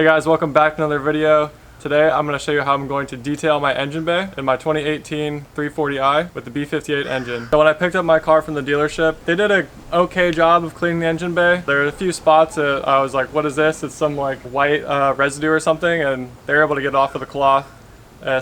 Hey guys, welcome back to another video. Today I'm going to show you how I'm going to detail my engine bay in my 2018 340i with the B58 engine. So when I picked up my car from the dealership, they did an okay job of cleaning the engine bay. There were a few spots that I was like, what is this? It's some like white residue or something, and they were able to get it off with a cloth.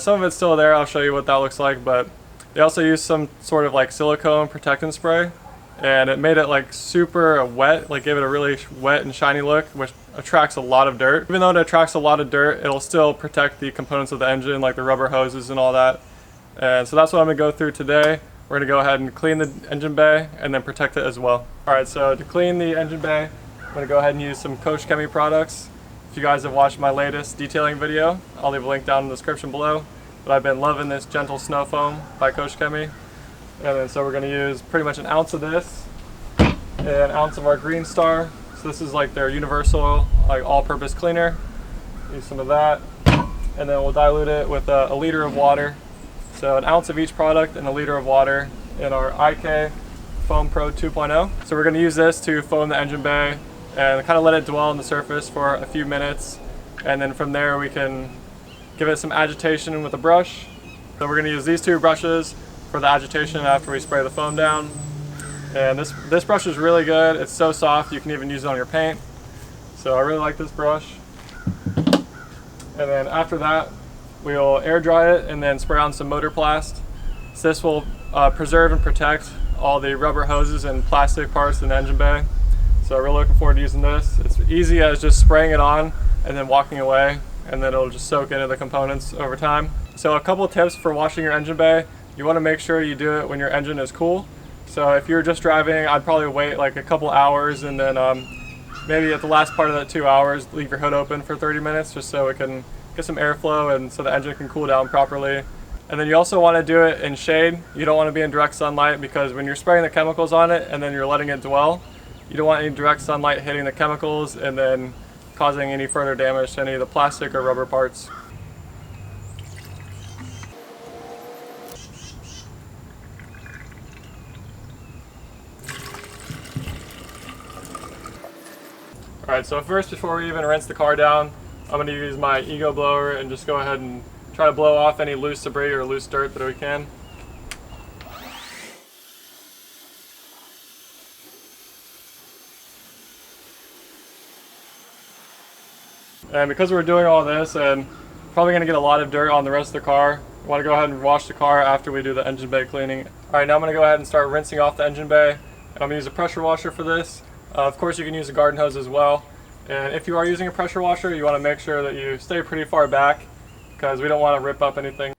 Some of it's still there, I'll show you what that looks like, but they also used some sort of like silicone protectant spray, and it made it like super wet, like gave it a really wet and shiny look, which attracts a lot of dirt. Even though it attracts a lot of dirt, it'll still protect the components of the engine, like the rubber hoses and all that. And so that's what I'm gonna go through today. We're gonna go ahead and clean the engine bay and then protect it as well. All right, so to clean the engine bay, I'm gonna go ahead and use some Koch Chemie products. If you guys have watched my latest detailing video, I'll leave a link down in the description below. But I've been loving this Gentle Snow Foam by Koch Chemie. And then so we're gonna use pretty much an ounce of this and an ounce of our Green Star. So this is like their universal, like all-purpose cleaner. Use some of that, and then we'll dilute it with a liter of water. So an ounce of each product and a liter of water in our IK Foam Pro 2.0. So we're gonna use this to foam the engine bay and kind of let it dwell on the surface for a few minutes. And then from there we can give it some agitation with a brush. So we're gonna use these two brushes for the agitation after we spray the foam down. And this brush is really good. It's so soft, you can even use it on your paint. So I really like this brush. And then after that, we'll air dry it and then spray on some Motorplast. So this will preserve and protect all the rubber hoses and plastic parts in the engine bay. So I'm really looking forward to using this. It's easy as just spraying it on and then walking away, and then it'll just soak into the components over time. So a couple of tips for washing your engine bay. You want to make sure you do it when your engine is cool. So if you're just driving, I'd probably wait like a couple hours, and then maybe at the last part of that 2 hours, leave your hood open for 30 minutes just so it can get some airflow and so the engine can cool down properly. And then you also want to do it in shade. You don't want to be in direct sunlight, because when you're spraying the chemicals on it and then you're letting it dwell, you don't want any direct sunlight hitting the chemicals and then causing any further damage to any of the plastic or rubber parts. Alright, so first, before we even rinse the car down, I'm going to use my Ego blower and just go ahead and try to blow off any loose debris or loose dirt that we can. And because we're doing all this and probably going to get a lot of dirt on the rest of the car, we want to go ahead and wash the car after we do the engine bay cleaning. Alright, now I'm going to go ahead and start rinsing off the engine bay. And I'm going to use a pressure washer for this. Of course, you can use a garden hose as well. And if you are using a pressure washer, you want to make sure that you stay pretty far back, because we don't want to rip up anything.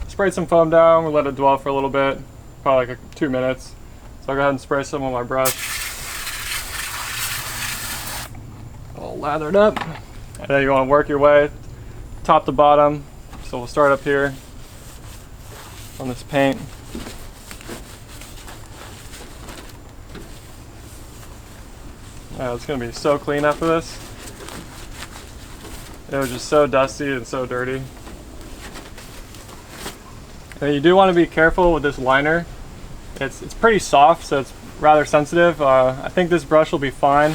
Sprayed some foam down, we let it dwell for a little bit, probably like 2 minutes. So I'll go ahead and spray some on my brush. All lathered up. And then you want to work your way top to bottom. So we'll start up here on this paint. It's going to be so clean after this. It was just so dusty and so dirty. And you do want to be careful with this liner. It's pretty soft, so it's rather sensitive. I think this brush will be fine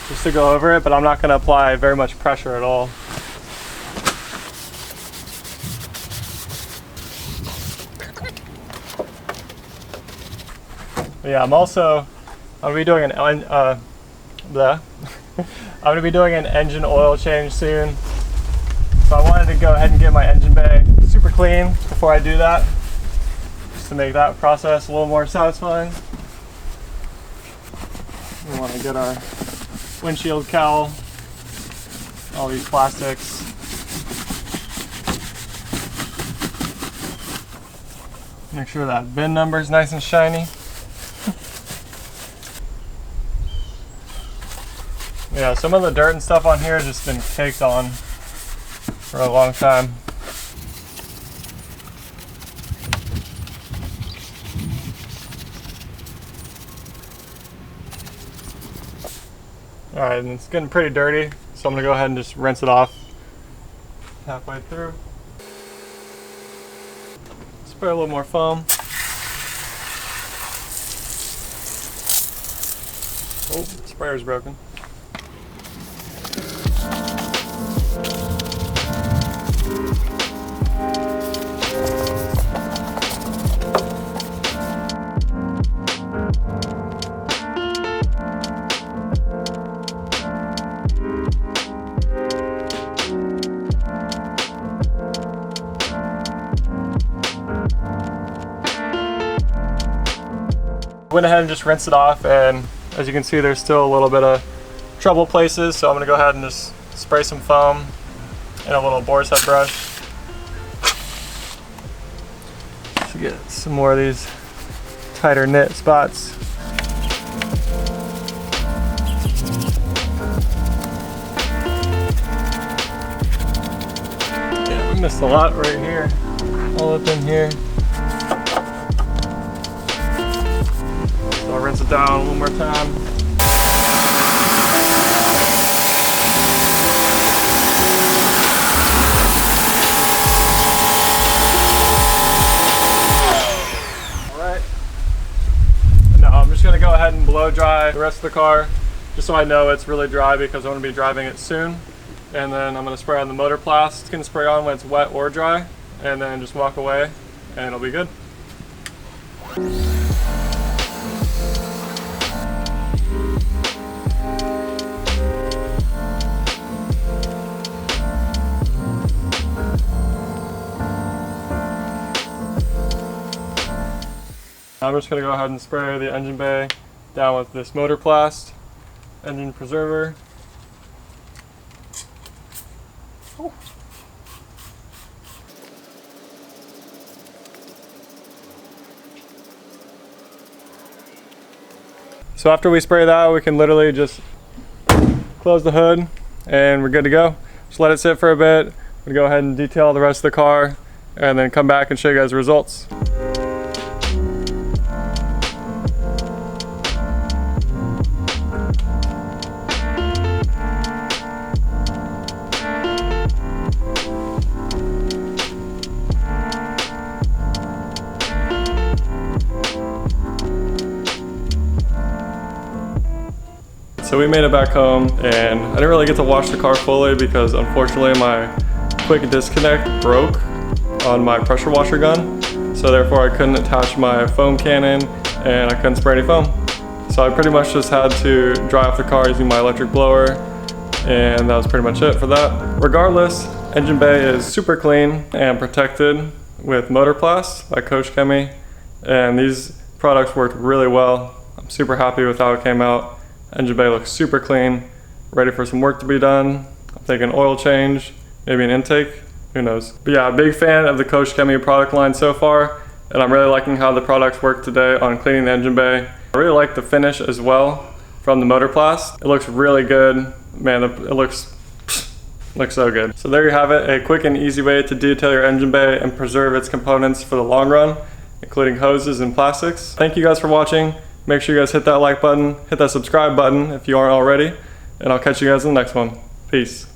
just to go over it, but I'm not going to apply very much pressure at all. But yeah, I'm going to be doing an engine oil change soon. So I wanted to go ahead and get my engine bay super clean before I do that, just to make that process a little more satisfying. We want to get our windshield cowl, all these plastics. Make sure that VIN number is nice and shiny. Yeah, some of the dirt and stuff on here has just been caked on for a long time. Alright, and it's getting pretty dirty, so I'm going to go ahead and just rinse it off halfway through. Spray a little more foam. Oh, the sprayer's broken. Went ahead and just rinsed it off, and as you can see there's still a little bit of trouble places, so I'm going to go ahead and just spray some foam and a little boar's head brush to get some more of these tighter knit spots. Yeah, we missed a lot right here, all up in here. So I'll rinse it down one more time. Alright. Now I'm just going to go ahead and blow dry the rest of the car, just so I know it's really dry because I'm going to be driving it soon. And then I'm going to spray on the Motorplast. It's going to spray on when it's wet or dry, and then just walk away and it'll be good. I'm just going to go ahead and spray the engine bay down with this Motorplast engine preserver. Oh. So after we spray that, we can literally just close the hood and we're good to go. Just let it sit for a bit. We'll go ahead and detail the rest of the car and then come back and show you guys the results. So we made it back home, and I didn't really get to wash the car fully because unfortunately my quick disconnect broke on my pressure washer gun. So therefore I couldn't attach my foam cannon and I couldn't spray any foam. So I pretty much just had to dry off the car using my electric blower, and that was pretty much it for that. Regardless, engine bay is super clean and protected with Motorplast by Koch Chemie, and these products worked really well. I'm super happy with how it came out. Engine bay looks super clean, ready for some work to be done. I'm thinking oil change, maybe an intake, who knows. But yeah, big fan of the Koch Chemie product line so far, and I'm really liking how the products work today on cleaning the engine bay. I really like the finish as well from the Motorplast. It looks really good. Man, it looks so good. So there you have it, a quick and easy way to detail your engine bay and preserve its components for the long run, including hoses and plastics. Thank you guys for watching. Make sure you guys hit that like button, hit that subscribe button if you aren't already, and I'll catch you guys in the next one. Peace.